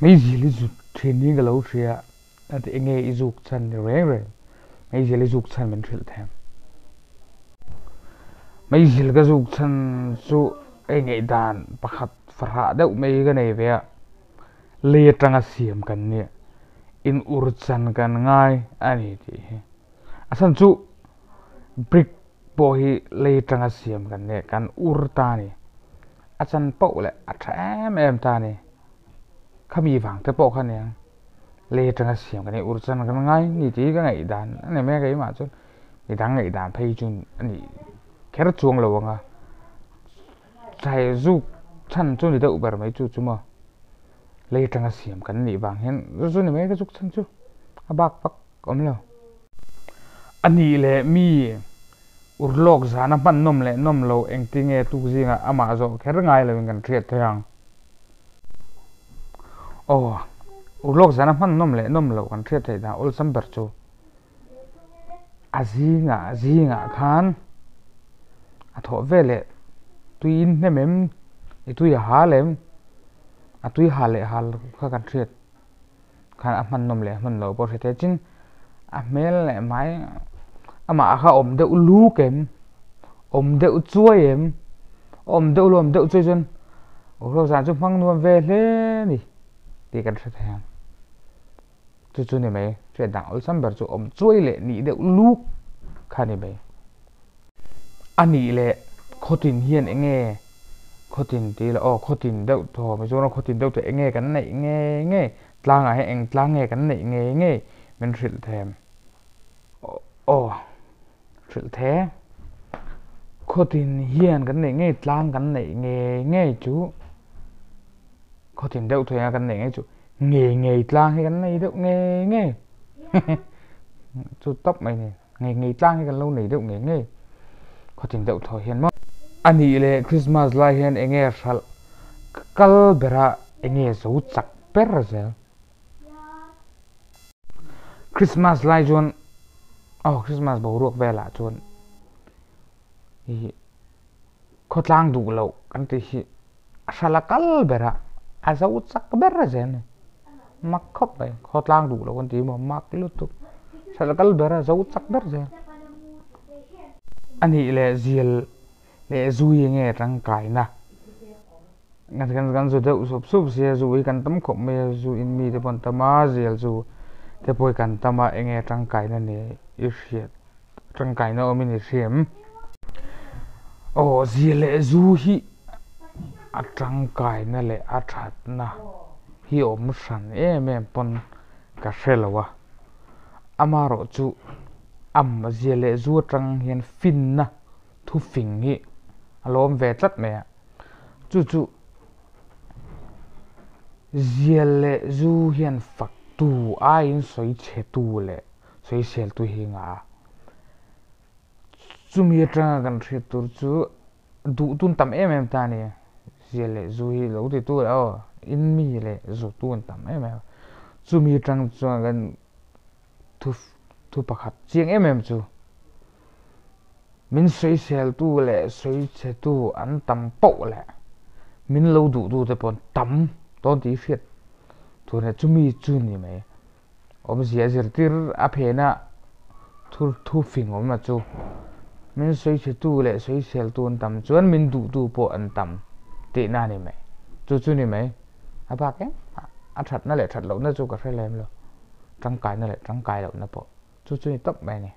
mấy gì lý dục training cái lâu xia anh thì nghe ý dục chân thì rẻ mấy gì lý dục chân mình chịu thèm mấy gì cái dục chân su anh nghe đàn bạc hạt phật hạ đâu mấy cái này vậy lê trăng xiêm cần nè in urchan kan ngai ani ti asan chu brick boy lê trăng xiêm kan nè kan urta ni achan pau le athem em ta ni khami vàng te pau khan nè lê trăng xiêm kan ni urchan kan ngai ni ti ka ngai dan ani me cái mà chu ni dang ngai dan phei chun ani kher chuang lo nga sai zu chan chu ni deu ber mai chu chu ma lê trăng xiêm kan ni vàng hen chu ni me ka chu chan chu abak pak om lo ani le mi urlok zana man nom le nom lo engti nge tu zinga ama zo kher ngai le kan thiet thang oh urlok zana man nom le nom lo kan thiet thai da ol sam ber chu azinga khan atho vele tuin ne mem tui halem atui hale hal kha kan thiet khan aman nom le man lo por the chin a mel le mai ama kha om deuh lu kem om deuh chuai em om deuh lom deuh chuai chen ro zan chu phang nuam ve hle ni ti kan thre thang chu chu ni mai thre dang ol sam ber chu om chuai le ni deuh lu kha ni mai ani le khotin hian enge khotin ti la o khotin deuh tho mai chu no khotin deuh te enge kan nei nge tlang a he eng tlang nge kan nei nge men thil them o thil the khotin hian kan nei nge tlang kan nei nge chu khotin deuh thoi kan nei nge chu nge tlang he kan nei deuh nge chu top mai ne nge tlang he kan lo nei deuh nge khotin deuh thoi hian mo ani le Christmas lai hian enge thal kal bera enge zo chak per zel Christmas lai chuan Christmas bo ruak vela chuan hi khotlang du lo kan ti hi asala kal bera azo chak bera zen mak khop bai khotlang du lo kan ti mo mak lu tu sala kal bera zo chak ber zen ani le ziel le zui nge tang kai na ngan zo deuh sup sia zui kan tam khop me zu in mi te pon tama ziel zu te poi kan tama enge tang kai na ne i hriat tang kai na omin i hriam ziel le zu hi a tang kai na le a that na hi om san em pon ka hrelowa amaro chu am ziel le zu tang hian fin na thu fing hi alom ve tlat me chu ziel le zu hian fak tu a in soi che tu le soi sel tu hi nga chumi tang kan thri tur chu du tun tam em ta ni ziel le zu hi lo ti tu la in mi le zu tun tam em chumi tang chu kan thu pakhat chiang em chu min soi sel tu le soi che tu an tam pau le min lo du tu te pon tam ton ti fiat tu ne chumi chu ni mai om zia zir tir a phena thu fing om na chu min soi che tu le soi sel tu an tam chuan min du tu po an tam te na ni mai chu ni mai a ba ke a that na le that lo na chu ka hre lem lo tang kai na le tang kai lo na po chu ni top mai ni